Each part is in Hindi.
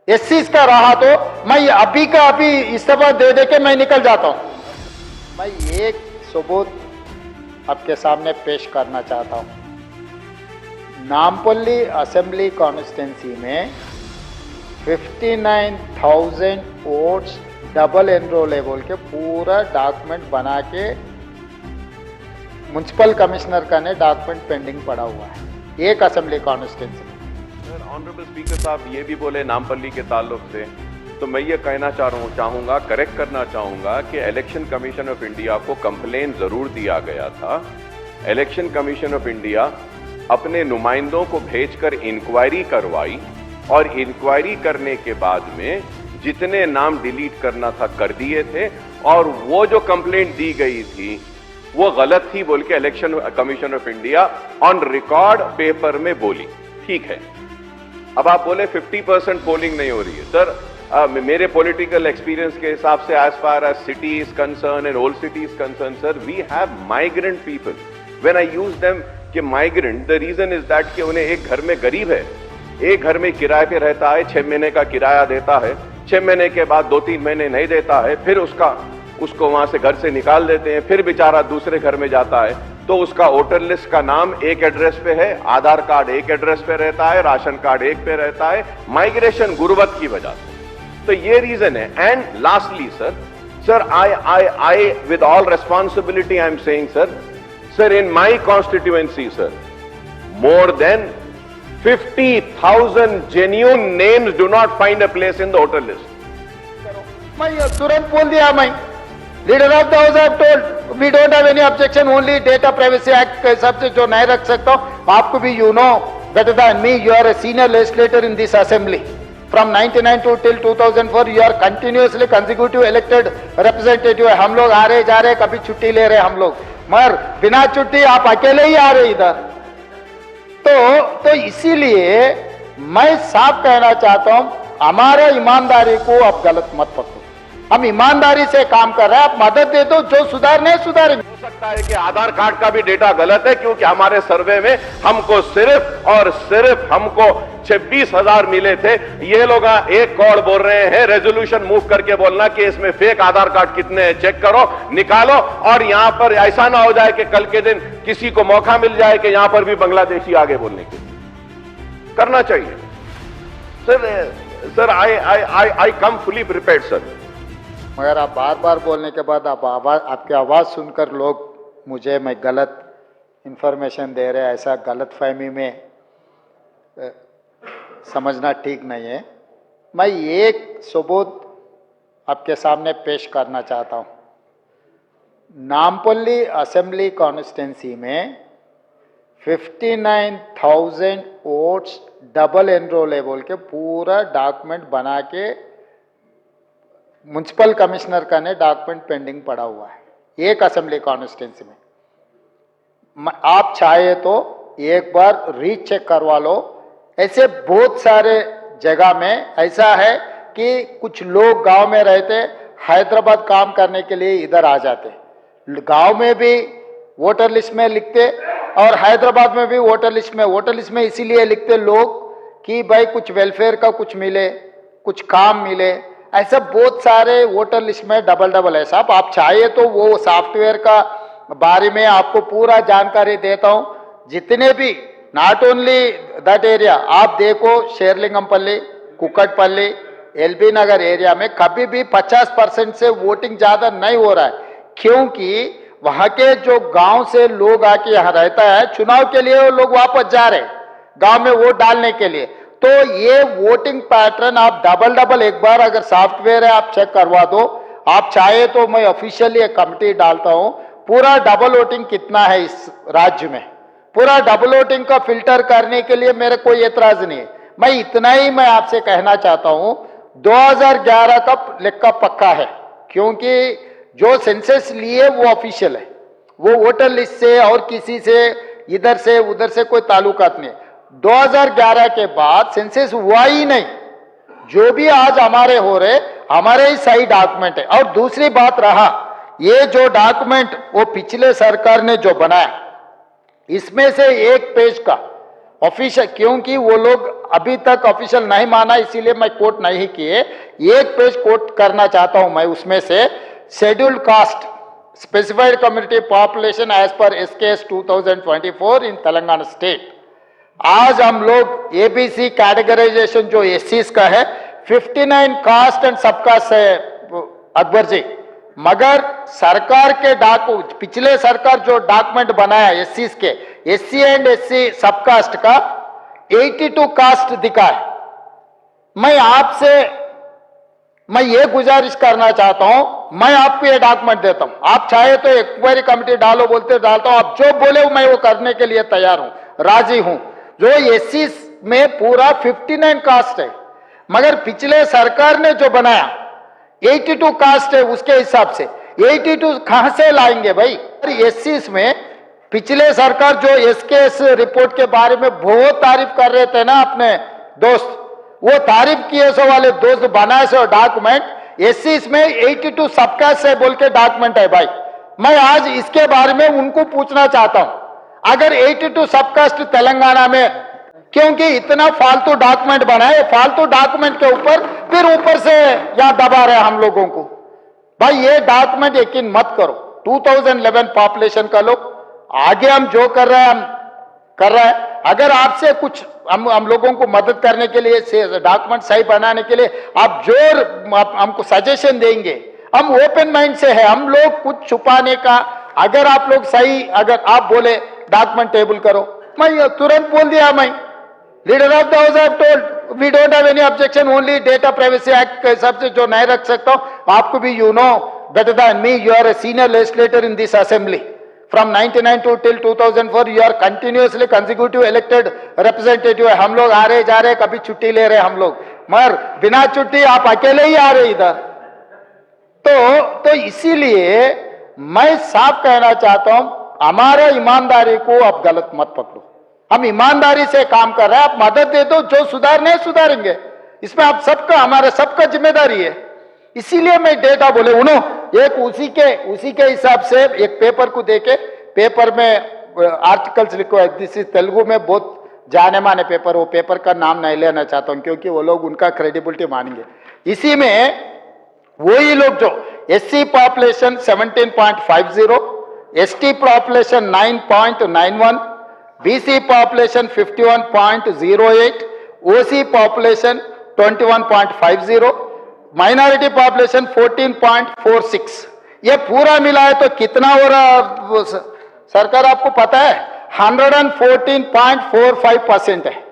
एससीज का रहा तो मैं अभी का अभी इस्तीफा दे दे के मैं निकल जाता हूं। मैं एक सबूत आपके सामने पेश करना चाहता हूं। नामपल्ली असेंबली कॉन्स्टिट्यूंसी में 59,000 वोट्स डबल एनरोलेबल के पूरा डॉक्यूमेंट बना के म्युनिसिपल कमिश्नर का ने डॉक्यूमेंट पेंडिंग पड़ा हुआ है एक असेंबली कॉन्स्टिट्यूंसी में। ऑनरेबल स्पीकर साहब ये भी बोले नामपल्ली के ताल्लुक से, तो मैं ये कहना चाहूँगा, करेक्ट करना चाहूँगा कि इलेक्शन कमीशन ऑफ इंडिया को कंप्लेन ज़रूर दिया गया था। इलेक्शन कमीशन ऑफ इंडिया अपने नुमाइंदों को भेजकर इंक्वायरी करवाई और इंक्वायरी करने के बाद में जितने नाम डिलीट करना था कर दिए थे और वो जो कंप्लेंट दी गई थी वो गलत थी बोल के election commission of India on record paper में बोली। ठीक है, अब आप बोले 50% पोलिंग नहीं हो रही है। सर मेरे पॉलिटिकल एक्सपीरियंस के हिसाब से as far as city is concern and old city is concern, sir we have migrant people. When I use them कि migrant, the reason is that कि उन्हें एक घर में गरीब है, एक घर में किराए पे रहता है, 6 महीने का किराया देता है, 6 महीने के बाद 2-3 महीने नहीं देता है, फिर उसको वहां से घर से निकाल देते हैं, फिर बेचारा दूसरे घर में जाता है, तो उसका वोटर लिस्ट का नाम एक एड्रेस पे है, आधार कार्ड एक एड्रेस पे रहता है, राशन कार्ड एक पे रहता है, माइग्रेशन गुर्बत की वजह से। तो ये रीजन है। And lastly sir I with all responsibility I am saying sir in my constituency sir more than 50,000 genuine names do not find a place in the voter list. मैं तुरंत बोल दिया, मैं leader of the house have told we don't have any objection, only data privacy act के हिसाब से जो नहीं रख सकता हूं। आपको भी you know better than me, you are a senior legislator in this assembly from 99 to till 2004, you are continuously consecutive elected representative है। हम लोग आ रहे जा रहे, कभी छुट्टी ले रहे हम लोग, मगर बिना छुट्टी आप अकेले ही आ रहे इधर। तो इसीलिए मैं साफ कहना चाहता हूं, हमारे ईमानदारी को आप गलत मत पकड़ो। हम ईमानदारी से काम कर रहे हैं, आप मदद दे दो, जो सुधारने सुधारे। हो सकता है कि आधार कार्ड का भी डेटा गलत है, क्योंकि हमारे सर्वे में हमको सिर्फ और सिर्फ हमको 26,000 मिले थे। ये लोग 1 करोड़ बोल रहे हैं। रेजोल्यूशन मूव करके बोलना कि इसमें फेक आधार कार्ड कितने हैं चेक करो, निकालो, और यहां पर ऐसा ना हो जाए कि कल के दिन किसी को मौका मिल जाए कि यहां पर भी बांग्लादेशी आगे बोलने के लिए। करना चाहिए सर। आई कम फुली प्रिपेयर्ड सर। मगर आप बार बार बोलने के बाद आपकी आवाज़ सुनकर लोग मैं गलत इंफॉर्मेशन दे रहे हैं, ऐसा गलत फहमी में समझना ठीक नहीं है। मैं एक सबूत आपके सामने पेश करना चाहता हूँ। नामपल्ली असेंबली कॉन्स्टिट्यूंसी में 59,000 वोट्स डबल एनरोलेबल के पूरा डॉक्यूमेंट बना के म्युनिसिपल कमिश्नर का ने डॉक्यूमेंट पेंडिंग पड़ा हुआ है एक असेंबली कॉन्स्टिट्यूंसी में। आप चाहे तो एक बार रीचेक करवा लो। ऐसे बहुत सारे जगह में ऐसा है कि कुछ लोग गांव में रहते, हैदराबाद काम करने के लिए इधर आ जाते, गांव में भी वोटर लिस्ट में लिखते और हैदराबाद में भी वोटर लिस्ट में इसीलिए लिखते लोग कि भाई कुछ वेलफेयर का कुछ मिले, कुछ काम मिले। ऐसा बहुत सारे वोटर लिस्ट में डबल है साहब। आप चाहे तो वो सॉफ्टवेयर का बारे में आपको पूरा जानकारी देता हूं। जितने भी नॉट ओनली दैट एरिया, आप देखो शेरलिंगमपल्ली, कुकटपल्ली, एलबी नगर एरिया में कभी भी 50% से वोटिंग ज्यादा नहीं हो रहा है, क्योंकि वहां के जो गांव से लोग आके यहाँ रहता है, चुनाव के लिए वो लोग वापस जा रहे गांव में वोट डालने के लिए। तो ये वोटिंग पैटर्न आप डबल एक बार अगर सॉफ्टवेयर है आप चेक करवा दो। आप चाहे तो मैं ऑफिशियली एक कमिटी डालता हूं, पूरा डबल वोटिंग कितना है इस राज्य में, पूरा डबल वोटिंग का फिल्टर करने के लिए मेरे कोई एतराज नहीं है। मैं इतना ही मैं आपसे कहना चाहता हूं, 2011 का लेखा पक्का है, क्योंकि जो सेंसस लिए वो ऑफिशियल है, वो वोटर लिस्ट से और किसी से इधर से उधर से कोई ताल्लुकात नहीं है। 2011 के बाद सेंसस हुआ ही नहीं। जो भी आज हमारे हो रहे, हमारे ही सही डॉक्यूमेंट है। और दूसरी बात रहा, ये जो डॉक्यूमेंट वो पिछले सरकार ने जो बनाया, इसमें से एक पेज का ऑफिशियल, क्योंकि वो लोग अभी तक ऑफिशियल नहीं माना, इसीलिए मैं कोट नहीं किए। एक पेज कोट करना चाहता हूं मैं उसमें से। Scheduled caste specified community population as per SKS 2024 in Telangana state. आज हम लोग एबीसी कैटेगराइजेशन जो एससीज का है 59 कास्ट एंड सबकास्ट है अकबर जी, मगर सरकार के पिछले सरकार जो डॉक्यूमेंट बनाया एससीज के, एससी एंड एससी सबकास्ट का 82 कास्ट दिखा है। मैं ये गुजारिश करना चाहता हूं, मैं आपको ये डॉक्यूमेंट देता हूं, आप चाहे तो इंक्वायरी कमेटी डालो बोलते डालता हूं, आप जो बोले मैं वो करने के लिए तैयार हूं, राजी हूं। जो एससी में पूरा 59 कास्ट है, मगर पिछले सरकार ने जो बनाया 82 कास्ट है, उसके हिसाब से 82 कहां से लाएंगे भाई? एससी में पिछले सरकार जो एसकेएस रिपोर्ट के बारे में बहुत तारीफ कर रहे थे ना अपने दोस्त, वो तारीफ किए सो वाले दोस्त बनाए सो डॉक्यूमेंट एससी में 82 सबकास्ट से बोल के डॉक्यूमेंट है भाई। मैं आज इसके बारे में उनको पूछना चाहता हूं, अगर 82 सबकास्ट तेलंगाना में, क्योंकि इतना फालतू डॉक्यूमेंट बनाए, फालतू डॉक्यूमेंट के ऊपर फिर ऊपर से याद दबा रहे हम लोगों को। भाई ये डॉक्यूमेंट यकीन मत करो, 2011 पॉपुलेशन का लो, आगे हम जो कर रहे हैं हम कर रहे हैं। अगर आपसे कुछ हम लोगों को मदद करने के लिए, डॉक्यूमेंट सही बनाने के लिए आप हमको सजेशन देंगे, हम ओपन माइंड से है, हम लोग कुछ छुपाने का, अगर आप लोग सही, अगर आप बोले डॉक्यूमेंट टेबल करो, मैं तुरंत बोल दिया, मैं leader of the house have told we don't have any objection, only data privacy act के हिसाब से जो नहीं रख सकता हूं, आपको भी you know better than me, you are a senior legislator in this assembly from 99 to till 2004 you are continuously consecutive elected representative है। हम लोग आ रहे जा रहे, कभी छुट्टी ले रहे हम लोग, मगर बिना छुट्टी आप अकेले ही आ रहे इधर। तो इसीलिए मैं साफ कहना चाहता हूं, हमारा ईमानदारी को आप गलत मत पकड़ो, हम ईमानदारी से काम कर रहे हैं, आप मदद दे दो, जो सुधारने सुधारेंगे, इसमें आप सबका, हमारा सबका जिम्मेदारी है। इसीलिए मैं डेटा बोले उनो एक उसी के हिसाब से एक पेपर को देके, पेपर में आर्टिकल्स लिखो है, दिस इज तेलुगु में बहुत जाने माने पेपर, वो पेपर का नाम नहीं लेना चाहता हूं क्योंकि वो लोग उनका क्रेडिबिलिटी मानेंगे। इसी में वही लोग जो SC population 17.50, ST population 9.91, BC population 51.08, ओसी पॉपुलेशन 21.50, माइनॉरिटी पॉपुलेशन 14.46, ये पूरा मिला है तो कितना हो रहा सरकार आपको पता है? 114.45% है।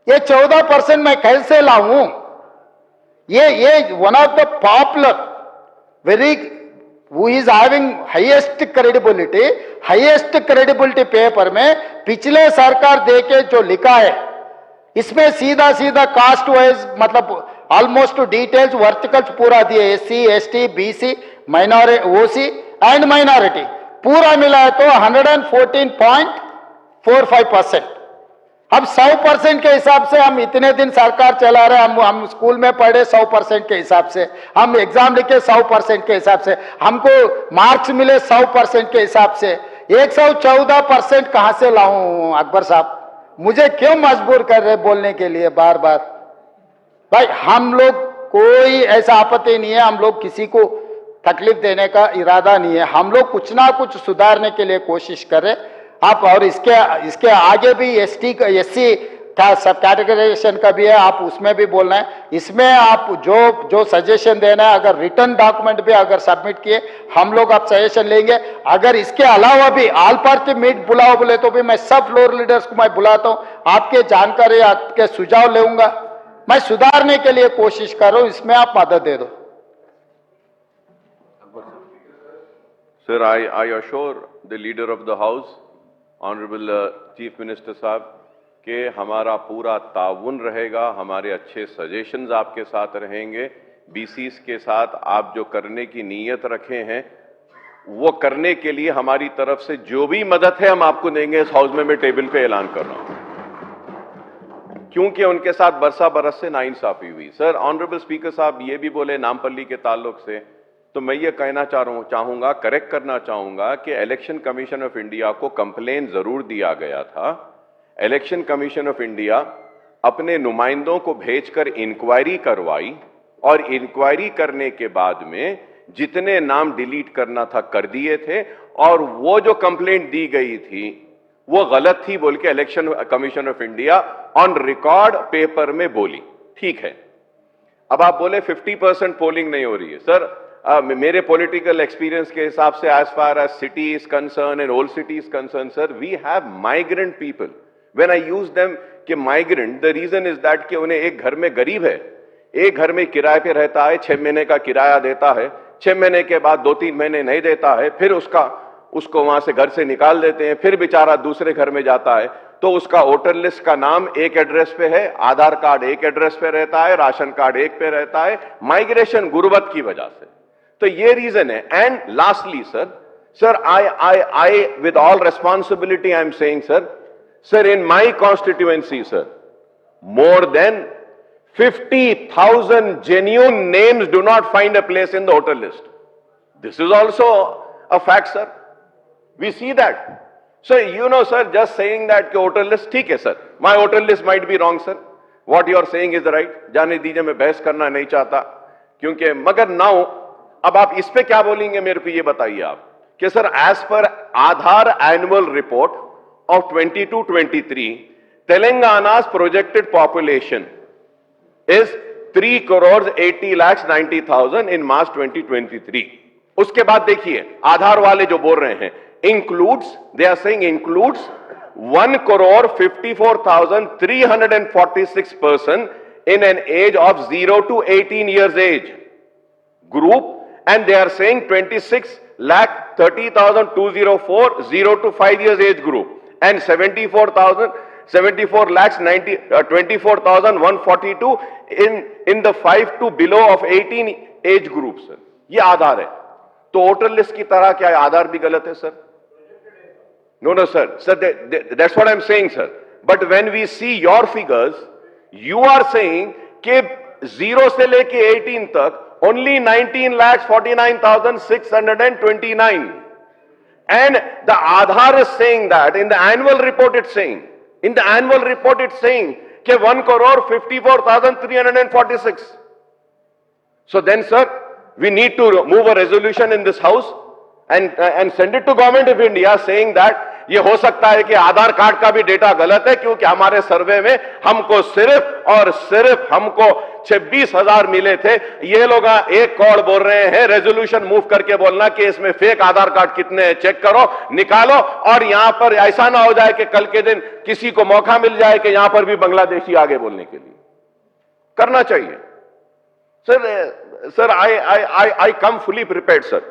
ये 14% मैं कैसे लाऊं? ये one of the popular very who is having highest credibility paper में पिछले सरकार देके जो लिखा है, इसमें सीधा कास्ट वाइज मतलब ऑलमोस्ट डिटेल्स वर्टिकल्स पूरा दिए, SC ST BC minority OC and minority पूरा मिला है तो 114.45%। अब 100% के हिसाब से हम इतने दिन सरकार चला रहे, हम स्कूल में पढ़े 100% के हिसाब से, हम एग्जाम लिखे 100% के हिसाब से, हमको मार्क्स मिले 100% के हिसाब से, 114% कहां से लाऊं अकबर साहब? मुझे क्यों मजबूर कर रहे बोलने के लिए बार बार? भाई हम लोग कोई ऐसा आपत्ति नहीं है, हम लोग किसी को तकलीफ देने का इरादा नहीं है, हम लोग कुछ ना कुछ सुधारने के लिए कोशिश कर रहे आप। और इसके आगे भी एससी का सब कैटेगराइजेशन का भी है, आप उसमें भी बोलना है, इसमें आप जो सजेशन देना है, अगर रिटर्न डॉक्यूमेंट भी अगर सबमिट किए हम लोग आप सजेशन लेंगे। अगर इसके अलावा भी ऑल पार्टी मीट बुलाओ बोले तो भी मैं सब फ्लोर लीडर्स को मैं बुलाता हूं, आपके जानकारी आपके सुझाव लेऊंगा, मैं सुधारने के लिए कोशिश कर रहा हूं, इसमें आप मदद दे दो। Sir, I assure the leader of the house, Honorable Chief Minister साहब, कि हमारा पूरा ताउन रहेगा, हमारे अच्छे सजेशंस आपके साथ रहेंगे, बीसीस के साथ आप जो करने की नीयत रखे हैं वो करने के लिए हमारी तरफ से जो भी मदद है हम आपको देंगे। इस हाउस में मैं टेबल पे ऐलान कर रहा हूं, क्योंकि उनके साथ बरसा बरस से नाइंसाफी हुई। सर, ऑनरेबल स्पीकर साहब ये भी बोले नामपल्ली के ताल्लुक से, तो मैं ये कहना चाहूंगा, करेक्ट करना चाहूंगा कि इलेक्शन कमीशन ऑफ इंडिया को कंप्लेन जरूर दिया गया था, इलेक्शन कमीशन ऑफ इंडिया अपने नुमाइंदों को भेजकर इंक्वायरी करवाई और इंक्वायरी करने के बाद में जितने नाम डिलीट करना था कर दिए थे और वो जो कंप्लेंट दी गई थी वो गलत थी बोल के election commission of India on record paper में बोली। ठीक है, अब आप बोले 50% पोलिंग नहीं हो रही है। सर मेरे पॉलिटिकल एक्सपीरियंस के हिसाब से as far as city is concern and old city is concern sir, we have migrant people. When I use them कि migrant, the reason is that कि उन्हें एक घर में गरीब है, एक घर में किराए पे रहता है, 6 महीने का किराया देता है, 6 महीने के बाद 2-3 महीने नहीं देता है, फिर उसको वहां से घर से निकाल देते हैं, फिर बेचारा दूसरे घर में जाता है, तो उसका वोटर लिस्ट का नाम एक एड्रेस पे है, आधार कार्ड एक एड्रेस पे रहता है, राशन कार्ड एक पे रहता है, माइग्रेशन गुर्बत की वजह से। तो ये रीजन है। And lastly sir I with all responsibility I am saying sir in my constituency sir more than 50,000 genuine names do not find a place in the voter list. This is also a fact, sir. We see that. So, you know, sir, just saying that कि voter list ठीक है, sir. My voter list might be wrong, sir. What you are saying is right. जाने दीजिए, मैं बहस करना नहीं चाहता, क्योंकि मगर now अब आप इस पे क्या बोलेंगे मेरे को ये बताइए आप कि sir as per Aadhaar annual report of 22-23 Telangana's projected population is 3,80,90,000 in March 2023. उसके बाद देखिए आधार वाले जो बोल रहे हैं includes, they are saying includes 1,54,346 person in an age of 0 to 18 years age group, and they are saying 26,30,204 0 to 5 years age group, and 24,142 in the 5 to below of 18 age group sir. ये आधार है। तो वोटर लिस्ट की तरह क्या आधार भी गलत है sir? No sir, that's what I'm saying sir. But when we see your figures, you are saying कि 0 से लेके 18 तक only 19,49,629, and the Aadhaar is saying that in the annual report it's saying कि 1,54,346. So then sir, we need to move a resolution in this house and send it to government of India saying that ये हो सकता है कि आधार कार्ड का भी डेटा गलत है, क्योंकि हमारे सर्वे में हमको सिर्फ और सिर्फ हमको 26,000 मिले थे। ये लोग 1 करोड़ बोल रहे हैं। रेजोल्यूशन मूव करके बोलना कि इसमें फेक आधार कार्ड कितने हैं चेक करो, निकालो, और यहां पर ऐसा ना हो जाए कि कल के दिन किसी को मौका मिल जाए कि यहां पर भी बांग्लादेशी आगे बोलने के लिए। करना चाहिए सर। आई कम फुली प्रिपेयर्ड सर।